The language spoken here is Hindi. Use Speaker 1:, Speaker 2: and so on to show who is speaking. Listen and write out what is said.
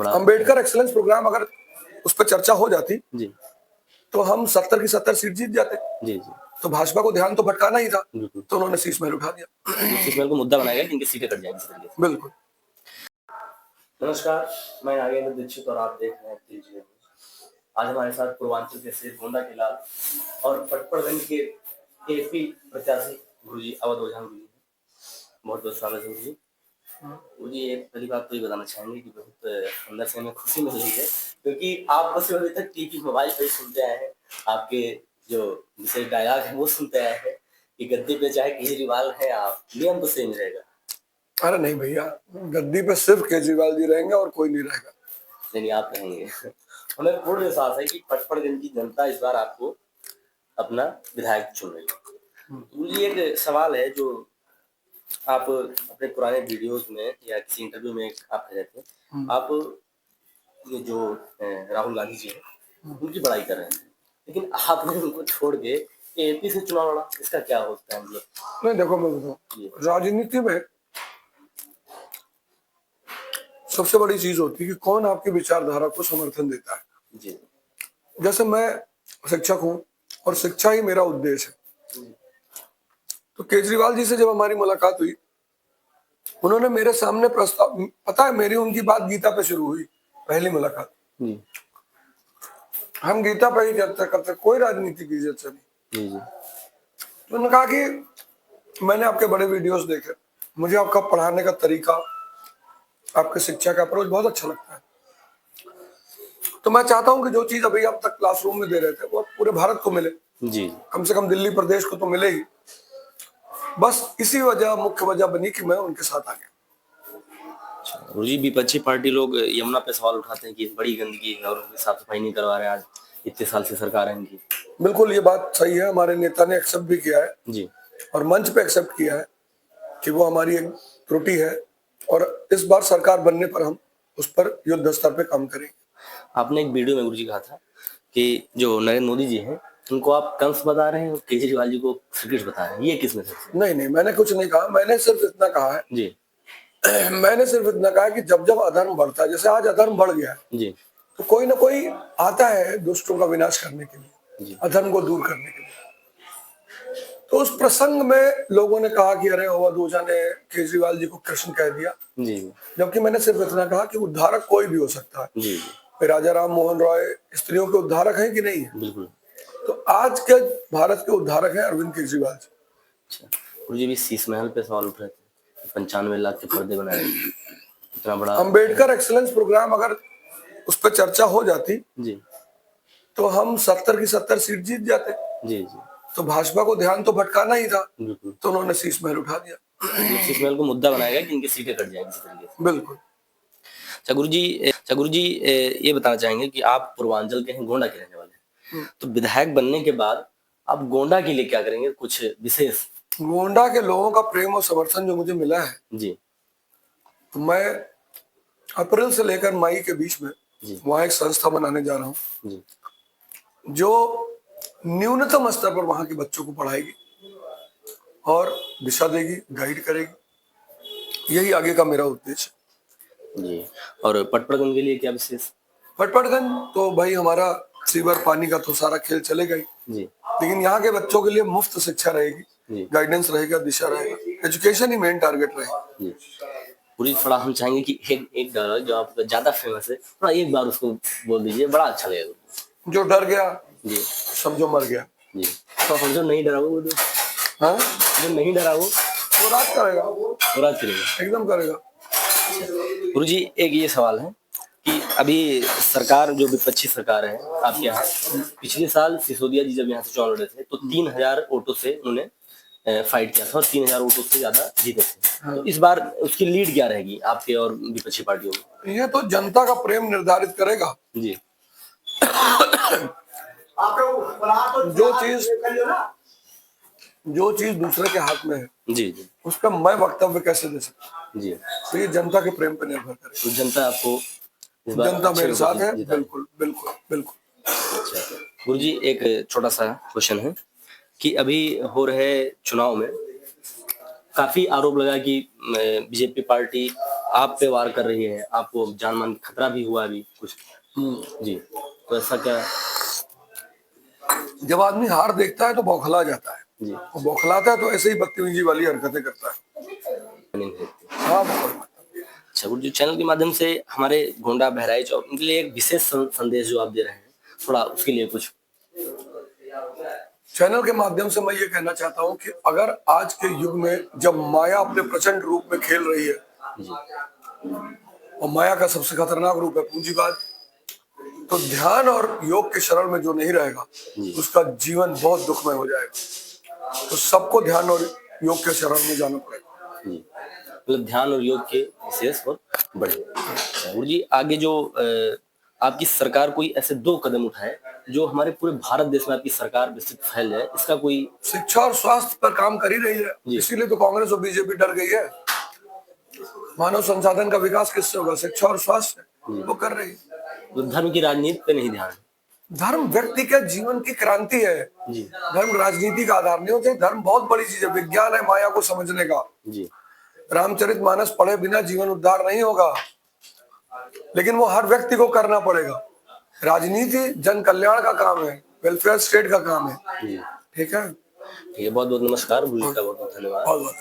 Speaker 1: बड़ा
Speaker 2: अंबेडकर एक्सीलेंस प्रोग्राम अगर उस पर चर्चा हो जाती
Speaker 1: जी
Speaker 2: तो हम 70 की 70 सीट जीत जाते।
Speaker 1: जी जी
Speaker 2: तो भाजपा को ध्यान तो भटकाना ही था,
Speaker 1: बिल्कुल।
Speaker 2: तो उन्होंने शीश महल उठा दिया।
Speaker 1: शीश महल को मुद्दा बनाया गया कि इनकी सीटें कट जाएंगी इस तरीके से।
Speaker 2: बिल्कुल।
Speaker 1: नमस्कार, मैं नागेंद्र दीक्षित और आप देख रहे हैं TG न्यूज़। आज हमारे साथ पूर्वांचल के से गोंडा के लाल और पटपड़गंज के एपी प्रत्याशी गुरुजी अवध ओझा गुरुजी, बहुत बहुत स्वागत है गुरुजी। गुरुजी, एक पहली बात तो ये बताना चाहेंगे कि बहुत अंदर से हमें खुशी मिल रही है, क्योंकि आप बस अभी तक टीवी मोबाइल पे सुनते आए हैं, आपके जो विशेष डायलॉग है वो सुनते आए हैं कि गद्दी पे चाहे केजरीवाल है, आप नियम तो सेम रहेगा।
Speaker 2: अरे नहीं भैया, गद्दी पे सिर्फ केजरीवाल जी रहेंगे और कोई नहीं रहेगा।
Speaker 1: नहीं, आप रहेंगे। हमें पूर्ण विश्वास है कि पटपड़गंज की जनता इस बार आपको अपना विधायक चुन रही है। मुझे एक सवाल है जो आप अपने पुराने वीडियोस में या किसी इंटरव्यू में आप कह रहे थे, आप ये जो राहुल गांधी जी हैं उनकी बड़ाई कर रहे हैं, लेकिन आपने उनको छोड़ के एपी से चुनाव लड़ा, इसका क्या होता है मतलब?
Speaker 2: नहीं देखो, मैं बताऊं, राजनीति में सबसे बड़ी चीज होती है कि कौन आपकी विचारधारा को समर्थन देता है।
Speaker 1: जी
Speaker 2: जैसे मैं शिक्षक हूं और शिक्षा ही मेरा उद्देश्य है, तो केजरीवाल जी से जब हमारी मुलाकात हुई, उन्होंने मेरे सामने प्रस्ताव, पता है मेरी उनकी बात गीता पे शुरू हुई, पहली मुलाकात।
Speaker 1: जी
Speaker 2: हम गीता पे ही चर्चा करते, कोई राजनीति की चर्चा नहीं।
Speaker 1: जी जी
Speaker 2: तो उन्होंने कहा कि मैंने आपके बड़े वीडियोस देखे, मुझे आपका पढ़ाने का तरीका, आपके शिक्षा का अप्रोच बहुत अच्छा लगता है। तो मैं चाहता हूं कि जो चीज अभी आप तक क्लासरूम में दे रहे थे वो पूरे भारत को मिले,
Speaker 1: जी
Speaker 2: कम से कम दिल्ली प्रदेश को तो मिले ही। बस इसी वजह, मुख्य वजह बनी कि मैं उनके साथ आ गया।
Speaker 1: गुरुजी, विपक्षी पार्टी लोग यमुना पे सवाल उठाते हैं कि बड़ी गंदगी है और साफ सफाई नहीं करवा रहे, आज इतने साल से सरकार है इनकी।
Speaker 2: बिल्कुल ये बात सही है, हमारे नेता ने एक्सेप्ट भी किया है
Speaker 1: जी
Speaker 2: और मंच पे एक्सेप्ट किया है कि वो हमारी एक त्रुटि है, और इस बार सरकार बनने पर हम उस पर युद्ध स्तर पे काम करेंगे।
Speaker 1: आपने एक वीडियो में गुरुजी कहा था कि जो नरेंद्र मोदी जी हैं उनको आप कंस बता रहे हैं और केजरीवाल जी को श्री कृष्ण बता रहे हैं, ये किसमें से?
Speaker 2: नहीं नहीं, मैंने कुछ नहीं कहा, मैंने सिर्फ इतना कहा है
Speaker 1: जी
Speaker 2: मैंने सिर्फ इतना कहा कि जब जब अधर्म बढ़ता है, जैसे आज अधर्म बढ़ गया है,
Speaker 1: जी
Speaker 2: तो कोई ना कोई आता है दुष्टों का विनाश करने के लिए,
Speaker 1: जी
Speaker 2: अधर्म को दूर करने के लिए। तो उस प्रसंग में लोगों ने कहा कि अरे अवध ओझा ने केजरीवाल जी को कृष्ण कह दिया,
Speaker 1: जी
Speaker 2: जबकि मैंने सिर्फ इतना कहा कि उद्धारक कोई भी हो सकता है।
Speaker 1: जी
Speaker 2: राजा राम मोहन रॉय स्त्रियों के उद्धारक हैं कि नहीं है?
Speaker 1: बिल्कुल।
Speaker 2: तो आज के भारत के उद्धारक हैं अरविंद केजरीवाल जी।
Speaker 1: अच्छा, गुरुजी भी शीश महल पे सवाल उठ रहे थे, 95 लाख के पर्दे बनाए, इतना बड़ा
Speaker 2: अंबेडकर एक्सीलेंस प्रोग्राम अगर उस पर चर्चा हो जाती
Speaker 1: जी
Speaker 2: तो हम 70 की 70 सीट जीत जाते।
Speaker 1: जी जी
Speaker 2: तो भाजपा को ध्यान तो भटकाना ही था,
Speaker 1: बिल्कुल।
Speaker 2: तो उन्होंने शीश महल उठा दिया।
Speaker 1: शीश महल को मुद्दा बनाया गया कि इनकी सीटें कट जाएंगी इस तरीके से।
Speaker 2: बिल्कुल।
Speaker 1: अच्छा गुरुजी, ये बताना चाहेंगे कि आप पूर्वांचल के हैं, गोंडा के रहने वाले हैं, तो विधायक बनने के बाद आप गोंडा के लिए क्या करेंगे, कुछ विशेष?
Speaker 2: गोंडा के लोगों का प्रेम और समर्थन जो मुझे मिला है,
Speaker 1: जी
Speaker 2: तो मैं अप्रैल से लेकर मई के बीच में
Speaker 1: जी
Speaker 2: वहां एक संस्था बनाने जा रहा हूँ
Speaker 1: जी
Speaker 2: जो न्यूनतम स्तर पर वहां के बच्चों को पढ़ाएगी और दिशा देगी, गाइड करेगी। यही आगे का मेरा उद्देश्य है।
Speaker 1: जी। और पटपड़गंज के लिए क्या विशेष?
Speaker 2: पटपड़गंज तो भाई हमारा सीवर पानी का तो सारा खेल चलेगा ही,
Speaker 1: जी
Speaker 2: लेकिन यहाँ के बच्चों के लिए मुफ्त शिक्षा रहेगी,
Speaker 1: जी
Speaker 2: गाइडेंस रहेगा, दिशा रहेगा, एजुकेशन ही मेन टारगेट रहेगा।
Speaker 1: जी। पूरी थोड़ा हम चाहेंगे कि एक डायलॉग जो आपका ज्यादा फेमस है, थोड़ा एक बार उसको बोल दीजिए, बड़ा अच्छा लगेगा।
Speaker 2: जो डर गया
Speaker 1: जी
Speaker 2: समझो मर गया।
Speaker 1: जी। तो हम जो नहीं डरा वो तो,
Speaker 2: हाँ,
Speaker 1: जो नहीं डरा वो
Speaker 2: राज करेगा,
Speaker 1: पूरा करेगा,
Speaker 2: एकदम करेगा।
Speaker 1: गुरुजी एक ये सवाल है कि अभी सरकार जो विपक्षी सरकार है आपके यहाँ, पिछले साल सिसोदिया जी जब यहाँ से चुनाव लड़े थे तो 3000 वोटों से उन्होंने फाइट किया था और 3000 वोटों से ज्यादा जीते थे।
Speaker 2: हाँ।
Speaker 1: तो इस बार उसकी लीड क्या रहेगी आपके और विपक्षी पार्टियों में?
Speaker 2: ये तो जनता का प्रेम निर्धारित करेगा।
Speaker 1: जी
Speaker 2: जो चीज दूसरे के हाथ में है,
Speaker 1: जी जी
Speaker 2: उस पर मैं वक्तव्य कैसे दे सकता?
Speaker 1: जी।
Speaker 2: तो ये जनता के प्रेम पर निर्भर करेगा।
Speaker 1: तो जनता आपको इस बार
Speaker 2: जनता
Speaker 1: अच्छे
Speaker 2: मेरे
Speaker 1: लोगों
Speaker 2: साथ
Speaker 1: से
Speaker 2: है,
Speaker 1: जिताएगी।
Speaker 2: बिल्कुल बिल्कुल बिल्कुल।
Speaker 1: अच्छा गुरुजी, एक छोटा सा क्वेश्चन है कि अभी हो रहे चुनाव में काफी आरोप लगा कि बीजेपी पार्टी आप पे वार कर रही है, आपको जान मान खतरा भी हुआ अभी कुछ जी, तो ऐसा क्या?
Speaker 2: जब आदमी हार देखता है तो बौखला जाता है,
Speaker 1: जी
Speaker 2: वो बौखलाता है तो ऐसे ही बदतमीजी वाली हरकतें करता है।
Speaker 1: नहीं होती।
Speaker 2: हाँ बिल्कुल।
Speaker 1: अच्छा गुरुजी, चैनल के माध्यम से हमारे गोंडा बहराइच और उनके लिए एक विशेष संदेश जो आप दे रहे हैं, थोड़ा उसके लिए कुछ।
Speaker 2: चैनल के माध्यम से मैं ये कहना चाहता हूँ कि अगर आज के युग में जब माया अपने प्रचंड रूप में खेल रही है,
Speaker 1: जी
Speaker 2: और माया का सबसे खतरनाक रूप है पूंजीवाद, तो ध्यान और योग के शरण में जो नहीं रहेगा उसका जीवन बहुत दुखमय हो जाएगा। तो सबको ध्यान और योग के शरण में जाना पड़ेगा।
Speaker 1: जी, मतलब ध्यान और योग के विशेष और बड़े। अच्छा गुरुजी, आगे जो आपकी सरकार कोई ऐसे 2 कदम उठाए जो हमारे पूरे भारत देश में आपकी सरकार विस्तृत फैल जाए, इसका कोई?
Speaker 2: शिक्षा और स्वास्थ्य पर काम कर ही रही है, इसीलिए तो कांग्रेस और बीजेपी डर गई है। मानव संसाधन का विकास किससे होगा? शिक्षा और स्वास्थ्य, वो कर रही है।
Speaker 1: तो धर्म की राजनीति पे नहीं ध्यान?
Speaker 2: धर्म व्यक्ति के जीवन की क्रांति है
Speaker 1: जी
Speaker 2: धर्म राजनीति का आधार नहीं होता। धर्म बहुत बड़ी चीज है, विज्ञान है माया को समझने का।
Speaker 1: जी
Speaker 2: रामचरितमानस पढ़े बिना जीवन उद्धार नहीं होगा, लेकिन वो हर व्यक्ति को करना पड़ेगा। राजनीति जन कल्याण का काम है, वेलफेयर स्टेट का काम है।
Speaker 1: जी
Speaker 2: ठीक है,
Speaker 1: ठीक है, बहुत बहुत नमस्कार गुरुजी का, बहुत बहुत धन्यवाद।
Speaker 2: बहुत बहुत